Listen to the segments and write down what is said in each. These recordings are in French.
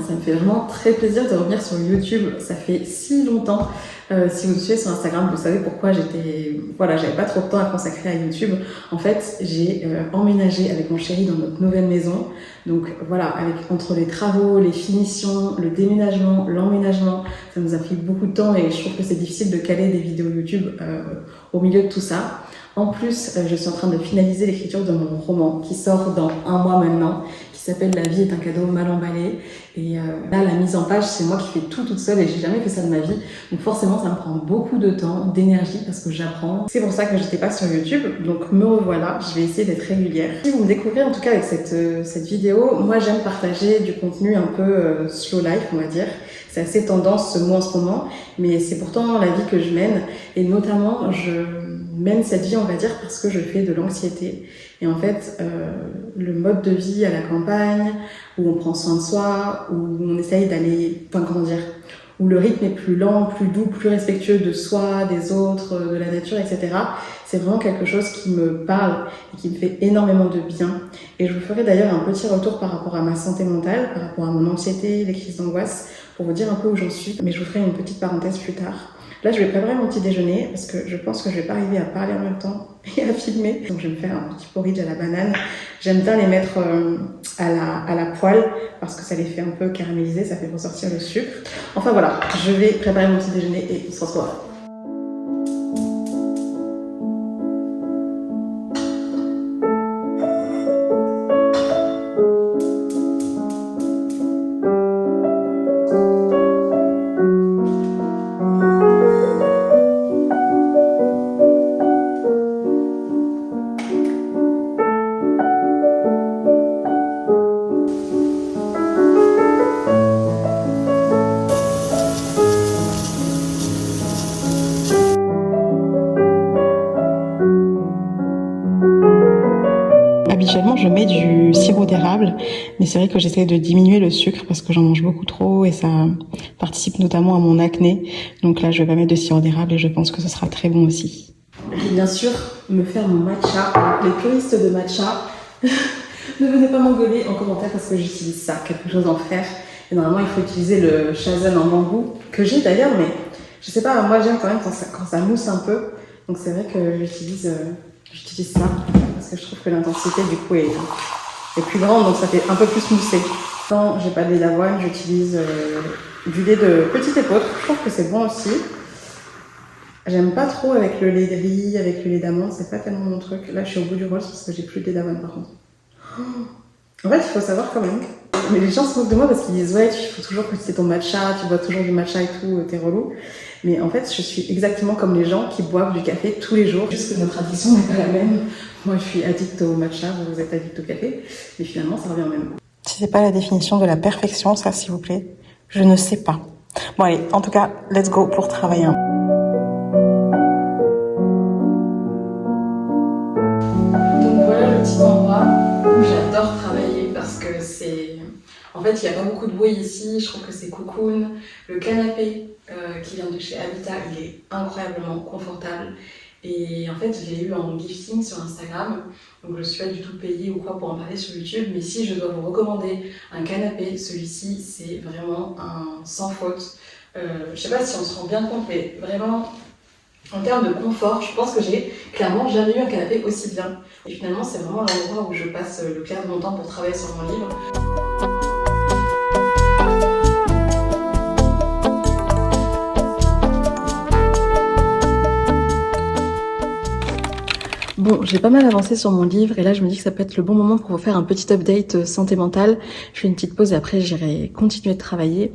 ça me fait vraiment très plaisir de revenir sur YouTube. Ça fait si longtemps. Si vous me suivez sur Instagram, vous savez pourquoi j'avais pas trop de temps à consacrer à YouTube. En fait, j'ai emménagé avec mon chéri dans notre nouvelle maison. Donc voilà, entre les travaux, les finitions, le déménagement, l'emménagement, ça nous a pris beaucoup de temps et je trouve que c'est difficile de caler des vidéos YouTube au milieu de tout ça. En plus, je suis en train de finaliser l'écriture de mon roman qui sort dans 1 mois maintenant, qui s'appelle La vie est un cadeau mal emballé. Et là, la mise en page, c'est moi qui fais tout toute seule et j'ai jamais fait ça de ma vie. Donc forcément, ça me prend beaucoup de temps, d'énergie parce que j'apprends. C'est pour ça que j'étais pas sur YouTube. Donc me revoilà, je vais essayer d'être régulière. Si vous me découvrez en tout cas avec cette vidéo, moi j'aime partager du contenu un peu slow life, on va dire. C'est assez tendance ce mot en ce moment, mais c'est pourtant la vie que je mène. Et notamment, je mène cette vie, on va dire, parce que je fais de l'anxiété. Et en fait, le mode de vie à la campagne, où on prend soin de soi, où on essaye d'aller, où le rythme est plus lent, plus doux, plus respectueux de soi, des autres, de la nature, etc. C'est vraiment quelque chose qui me parle et qui me fait énormément de bien. Et je vous ferai d'ailleurs un petit retour par rapport à ma santé mentale, par rapport à mon anxiété, les crises d'angoisse, pour vous dire un peu où j'en suis. Mais je vous ferai une petite parenthèse plus tard. Là, je vais préparer mon petit déjeuner parce que je pense que je vais pas arriver à parler en même temps et à filmer. Donc, je vais me faire un petit porridge à la banane. J'aime bien les mettre à la poêle parce que ça les fait un peu caraméliser, ça fait ressortir le sucre. Enfin voilà, je vais préparer mon petit déjeuner et on se retrouve. Habituellement, je mets du sirop d'érable, mais c'est vrai que j'essaie de diminuer le sucre parce que j'en mange beaucoup trop et ça participe notamment à mon acné. Donc là, je vais pas mettre de sirop d'érable et je pense que ce sera très bon aussi. Je vais bien sûr me faire mon matcha. Les puristes de matcha, ne venez pas m'engueuler en commentaire parce que j'utilise ça, quelque chose en fer. Et normalement, il faut utiliser le shazen en bambou, que j'ai d'ailleurs, mais je sais pas, moi j'aime quand même quand ça mousse un peu. Donc c'est vrai que j'utilise ça parce que je trouve que l'intensité du coup est plus grande, donc ça fait un peu plus mousser. Quand j'ai pas de lait d'avoine, j'utilise du lait de petite épeautre. Je trouve que c'est bon aussi. J'aime pas trop avec le lait de riz, avec le lait d'amande, c'est pas tellement mon truc. Là, je suis au bout du rôle parce que j'ai plus de lait d'avoine par contre. En fait, il faut savoir quand même. Mais les gens se moquent de moi parce qu'ils disent ouais, il faut toujours que tu aies ton matcha, tu bois toujours du matcha et tout, t'es relou. Mais en fait, je suis exactement comme les gens qui boivent du café tous les jours. Juste que notre addiction n'est pas la même. Moi, je suis addict au matcha, vous êtes addict au café. Mais finalement, ça revient au même. Si c'est pas la définition de la perfection, ça, s'il vous plaît, je ne sais pas. Bon, allez, en tout cas, let's go pour travailler. Donc voilà le petit endroit où j'adore travailler parce que c'est... En fait, il n'y a pas beaucoup de bruit ici, je trouve que c'est cocoon. Le canapé qui vient de chez Habitat, il est incroyablement confortable. Et en fait, je l'ai eu en gifting sur Instagram, donc je suis pas du tout payée ou quoi pour en parler sur YouTube. Mais si je dois vous recommander un canapé, celui-ci, c'est vraiment un sans faute. Je sais pas si on se rend bien compte, mais vraiment... En termes de confort, je pense que j'ai clairement jamais eu un canapé aussi bien. Et finalement, c'est vraiment l'endroit où je passe le clair de mon temps pour travailler sur mon livre. Bon, j'ai pas mal avancé sur mon livre et là je me dis que ça peut être le bon moment pour vous faire un petit update santé mentale. Je fais une petite pause et après j'irai continuer de travailler.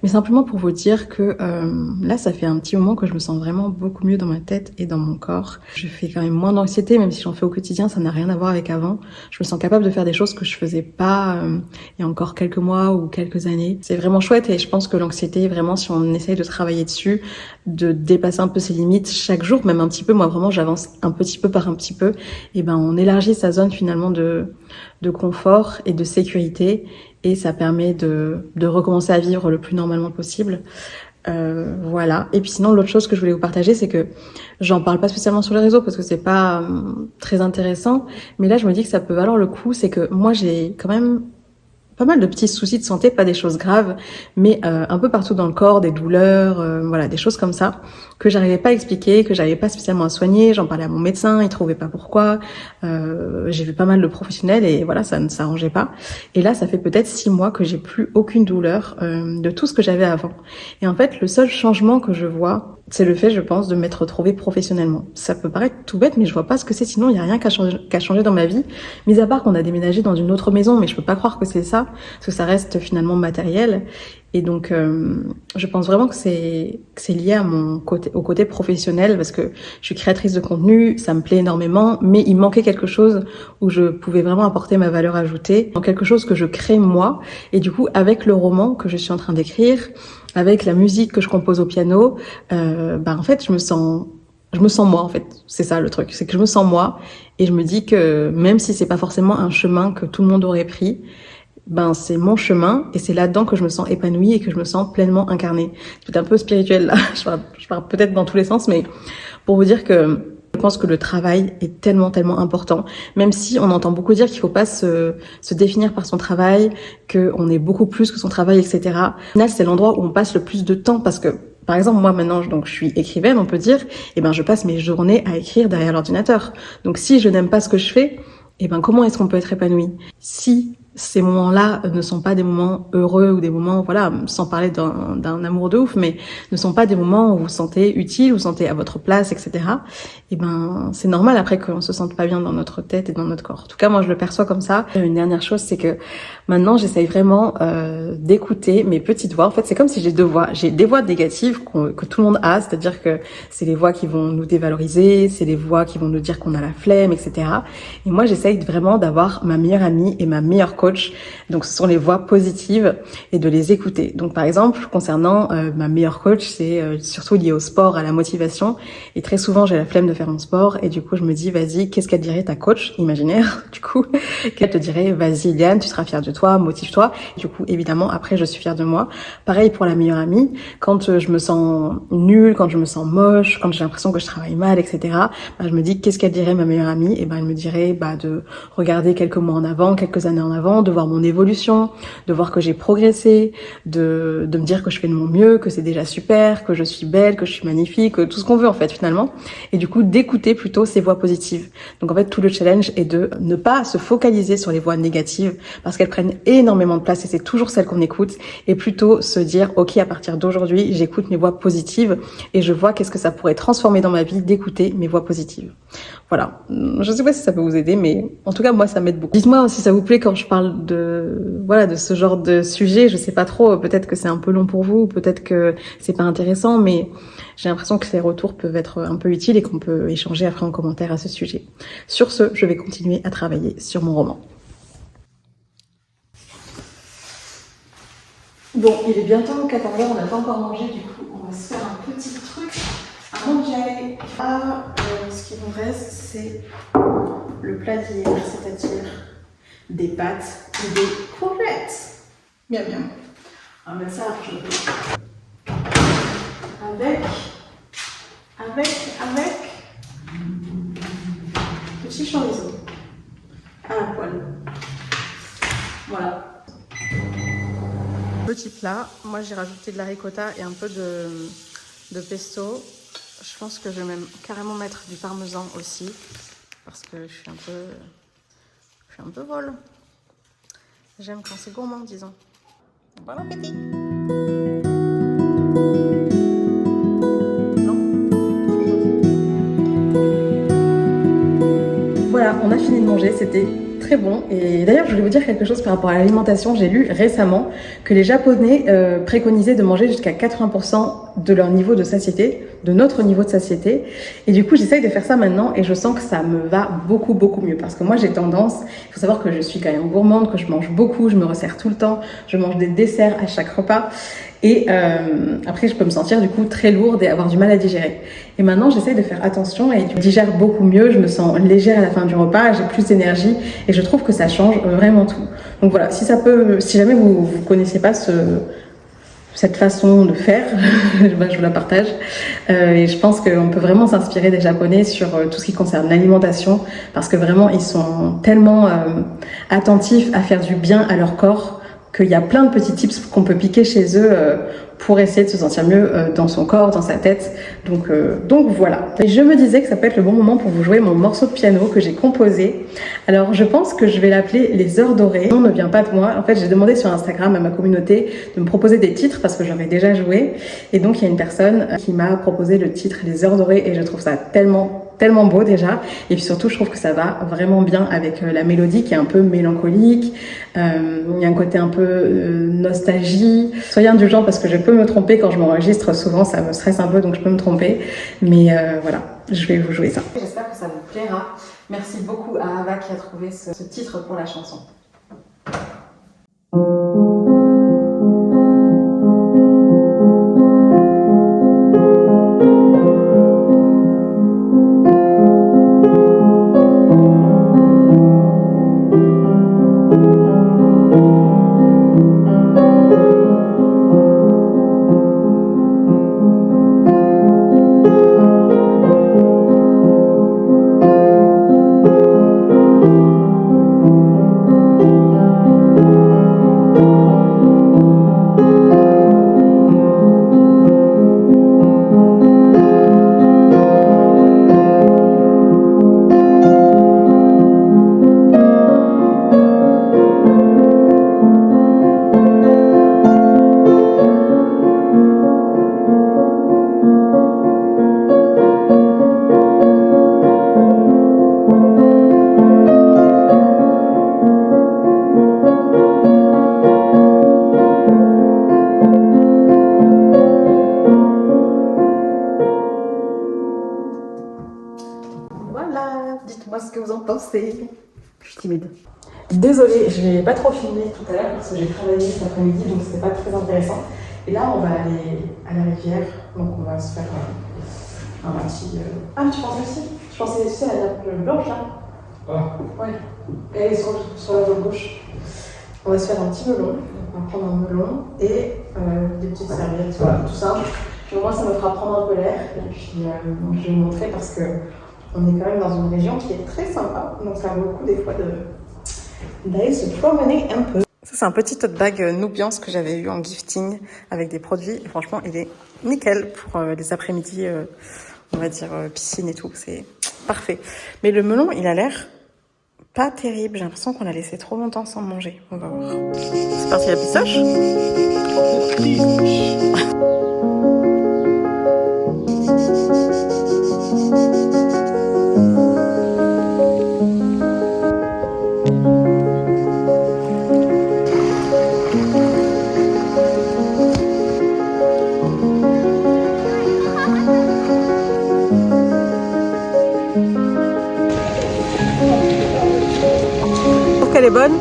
Mais simplement pour vous dire que là ça fait un petit moment que je me sens vraiment beaucoup mieux dans ma tête et dans mon corps. Je fais quand même moins d'anxiété, même si j'en fais au quotidien, ça n'a rien à voir avec avant. Je me sens capable de faire des choses que je faisais pas il y a encore quelques mois ou quelques années. C'est vraiment chouette et je pense que l'anxiété, vraiment si on essaye de travailler dessus, de dépasser un peu ses limites chaque jour, même un petit peu, moi vraiment j'avance un petit peu par un petit peu, et ben on élargit sa zone finalement de confort et de sécurité et ça permet de recommencer à vivre le plus normalement possible. Voilà. Et puis sinon l'autre chose que je voulais vous partager, c'est que j'en parle pas spécialement sur les réseaux parce que c'est pas très intéressant, mais là je me dis que ça peut valoir le coup, c'est que moi j'ai quand même pas mal de petits soucis de santé, pas des choses graves, mais un peu partout dans le corps, des douleurs, voilà, des choses comme ça, que j'arrivais pas à expliquer, que j'arrivais pas spécialement à soigner. J'en parlais à mon médecin, il trouvait pas pourquoi. J'ai vu pas mal de professionnels et voilà, ça ne s'arrangeait pas. Et là, ça fait peut-être 6 mois que j'ai plus aucune douleur de tout ce que j'avais avant. Et en fait, le seul changement que je vois, c'est le fait, je pense, de m'être retrouvée professionnellement. Ça peut paraître tout bête, mais je vois pas ce que c'est. Sinon, il y a rien qu'à changer dans ma vie. Mis à part qu'on a déménagé dans une autre maison, mais je peux pas croire que c'est ça, parce que ça reste finalement matériel. Et donc, je pense vraiment que c'est lié à au côté professionnel, parce que je suis créatrice de contenu, ça me plaît énormément, mais il manquait quelque chose où je pouvais vraiment apporter ma valeur ajoutée, dans quelque chose que je crée moi. Et du coup, avec le roman que je suis en train d'écrire, avec la musique que je compose au piano, en fait, je me sens moi, en fait. C'est ça le truc, c'est que je me sens moi, et je me dis que même si c'est pas forcément un chemin que tout le monde aurait pris, c'est mon chemin, et c'est là-dedans que je me sens épanouie et que je me sens pleinement incarnée. C'est un peu spirituel là, je parle peut-être dans tous les sens, mais pour vous dire que je pense que le travail est tellement important, même si on entend beaucoup dire qu'il faut pas se définir par son travail, qu'on est beaucoup plus que son travail, etc. Au final, c'est l'endroit où on passe le plus de temps, parce que par exemple, moi maintenant, donc je suis écrivaine, on peut dire, et je passe mes journées à écrire derrière l'ordinateur. Donc si je n'aime pas ce que je fais, comment est-ce qu'on peut être épanoui? Si ces moments-là ne sont pas des moments heureux ou des moments, voilà, sans parler d'un amour de ouf, mais ne sont pas des moments où vous vous sentez utile, vous vous sentez à votre place, etc. C'est normal après qu'on se sente pas bien dans notre tête et dans notre corps. En tout cas, moi, je le perçois comme ça. Une dernière chose, c'est que maintenant, j'essaye vraiment d'écouter mes petites voix. En fait, c'est comme si j'ai 2 voix. J'ai des voix négatives que tout le monde a, c'est-à-dire que c'est les voix qui vont nous dévaloriser, c'est les voix qui vont nous dire qu'on a la flemme, etc. Et moi, j'essaye vraiment d'avoir ma meilleure amie et ma meilleure coach. Donc, ce sont les voix positives et de les écouter. Donc, par exemple, concernant ma meilleure coach, c'est surtout lié au sport, à la motivation. Et très souvent, j'ai la flemme de faire mon sport. Et du coup, je me dis, vas-y, qu'est-ce qu'elle dirait ta coach imaginaire, du coup, qu'elle te dirait, vas-y, Liane, tu seras fière de toi, motive-toi. Du coup, évidemment, après, je suis fière de moi. Pareil pour la meilleure amie. Quand je me sens nulle, quand je me sens moche, quand j'ai l'impression que je travaille mal, etc., je me dis, qu'est-ce qu'elle dirait ma meilleure amie? Et elle me dirait, de regarder quelques mois en avant, quelques années en avant, de voir mon évolution, de voir que j'ai progressé, de me dire que je fais de mon mieux, que c'est déjà super, que je suis belle, que je suis magnifique, tout ce qu'on veut en fait finalement. Et du coup, d'écouter plutôt ces voix positives. Donc en fait, tout le challenge est de ne pas se focaliser sur les voix négatives parce qu'elles prennent énormément de place et c'est toujours celles qu'on écoute, et plutôt se dire, ok, à partir d'aujourd'hui, j'écoute mes voix positives et je vois qu'est-ce que ça pourrait transformer dans ma vie d'écouter mes voix positives. Voilà. Je sais pas si ça peut vous aider, mais en tout cas, moi, ça m'aide beaucoup. Dites-moi si ça vous plaît quand je parle de ce genre de sujet. Je sais pas trop. Peut-être que c'est un peu long pour vous, peut-être que c'est pas intéressant, mais j'ai l'impression que ces retours peuvent être un peu utiles et qu'on peut échanger après en commentaire à ce sujet. Sur ce, je vais continuer à travailler sur mon roman. Bon, il est bientôt 14h, on n'a pas encore mangé, du coup, on va se faire un petit truc. Avant que j'aille ce qui nous reste, c'est le plat d'hier, c'est-à-dire des pâtes et des courgettes. Bien. On va mettre ça avec petit chorizo à la poêle. Voilà. Petit plat, moi j'ai rajouté de la ricotta et un peu de pesto. Je pense que je vais même carrément mettre du parmesan aussi parce que je suis un peu folle. J'aime quand c'est gourmand, disons. Bon appétit. Non. Voilà, on a fini de manger, c'était très bon. Et d'ailleurs, je voulais vous dire quelque chose par rapport à l'alimentation. J'ai lu récemment que les Japonais préconisaient de manger jusqu'à 80% de leur niveau de satiété, de notre niveau de satiété. Et du coup, j'essaye de faire ça maintenant et je sens que ça me va beaucoup mieux. Parce que moi, j'ai tendance, il faut savoir que je suis quand même gourmande, que je mange beaucoup, je me resserre tout le temps, je mange des desserts à chaque repas. Et après, je peux me sentir du coup très lourde et avoir du mal à digérer. Et maintenant, j'essaye de faire attention et je digère beaucoup mieux. Je me sens légère à la fin du repas, j'ai plus d'énergie et je trouve que ça change vraiment tout. Donc voilà, si jamais vous connaissez pas cette façon de faire, je vous la partage. Et je pense qu'on peut vraiment s'inspirer des Japonais sur tout ce qui concerne l'alimentation parce que vraiment, ils sont tellement attentifs à faire du bien à leur corps qu'il y a plein de petits tips qu'on peut piquer chez eux pour essayer de se sentir mieux dans son corps, dans sa tête. Donc voilà. Et je me disais que ça peut être le bon moment pour vous jouer mon morceau de piano que j'ai composé. Alors je pense que je vais l'appeler Les Heures Dorées. Le nom ne vient pas de moi. En fait, j'ai demandé sur Instagram à ma communauté de me proposer des titres parce que j'avais déjà joué. Et donc il y a une personne qui m'a proposé le titre Les Heures Dorées et je trouve ça tellement beau déjà, et puis surtout je trouve que ça va vraiment bien avec la mélodie qui est un peu mélancolique. Il y a un côté un peu nostalgie. Soyez indulgents parce que je peux me tromper quand je m'enregistre, souvent ça me stresse un peu donc je peux me tromper, mais voilà, je vais vous jouer ça. J'espère que ça vous plaira. Merci beaucoup à Ava qui a trouvé ce titre pour la chanson. Voilà, dites-moi ce que vous en pensez. Je suis timide. Désolée, je n'ai pas trop filmé tout à l'heure parce que j'ai travaillé cet après-midi, donc c'était pas très intéressant. Et là, on va aller à la rivière, donc on va se faire un petit... Ah, tu penses aussi? Je pensais aussi à la nappe blanche, là. Ah. Ouais. Elle est sur la voie gauche. On va se faire un petit melon. Donc on va prendre un melon et des petites serviettes, voilà, tout simple. Puis au moins, ça me fera prendre un peu l'air. Et puis, donc, je vais vous montrer parce que on est quand même dans une région qui est très sympa. Donc ça vaut le coup des fois d'aller se promener un peu. Ça, c'est un petit tote bag Nubiance que j'avais eu en gifting avec des produits. Et franchement, il est nickel pour les après-midi, on va dire piscine et tout. C'est parfait. Mais le melon, il a l'air pas terrible. J'ai l'impression qu'on l'a laissé trop longtemps sans manger. On va voir. C'est parti la pistache. Elle est bonne.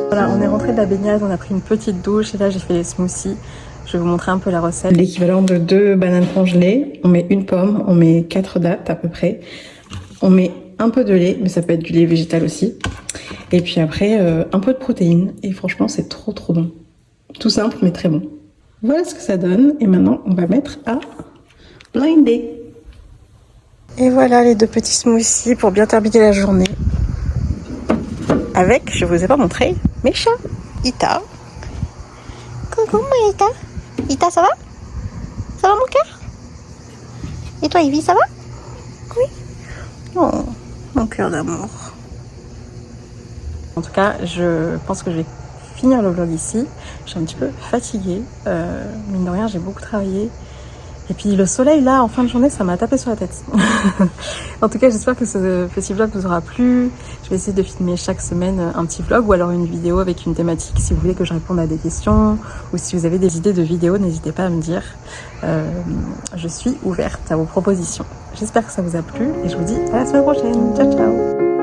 Voilà, on est rentré de la baignade, on a pris une petite douche et là j'ai fait les smoothies. Je vais vous montrer un peu la recette. L'équivalent de 2 bananes congelées, on met une pomme, on met 4 dattes à peu près. On met un peu de lait, mais ça peut être du lait végétal aussi. Et puis après, un peu de protéines. Et franchement, c'est trop bon. Tout simple, mais très bon. Voilà ce que ça donne. Et maintenant, on va mettre à blinder. Et voilà les 2 petits smoothies pour bien terminer la journée. Avec, je vous ai pas montré, mes chats. Ita. Coucou, moi Ita. Ita, ça va? Ça va mon cœur? Et toi, Ivy, ça va? Oui. Oh, mon cœur d'amour. En tout cas, je pense que je vais finir le vlog ici. Je suis un petit peu fatiguée. Mine de rien, j'ai beaucoup travaillé. Et puis le soleil, là, en fin de journée, ça m'a tapé sur la tête. En tout cas, j'espère que ce petit vlog vous aura plu. Je vais essayer de filmer chaque semaine un petit vlog ou alors une vidéo avec une thématique. Si vous voulez que je réponde à des questions ou si vous avez des idées de vidéos, n'hésitez pas à me dire. Je suis ouverte à vos propositions. J'espère que ça vous a plu et je vous dis à la semaine prochaine. Ciao, ciao!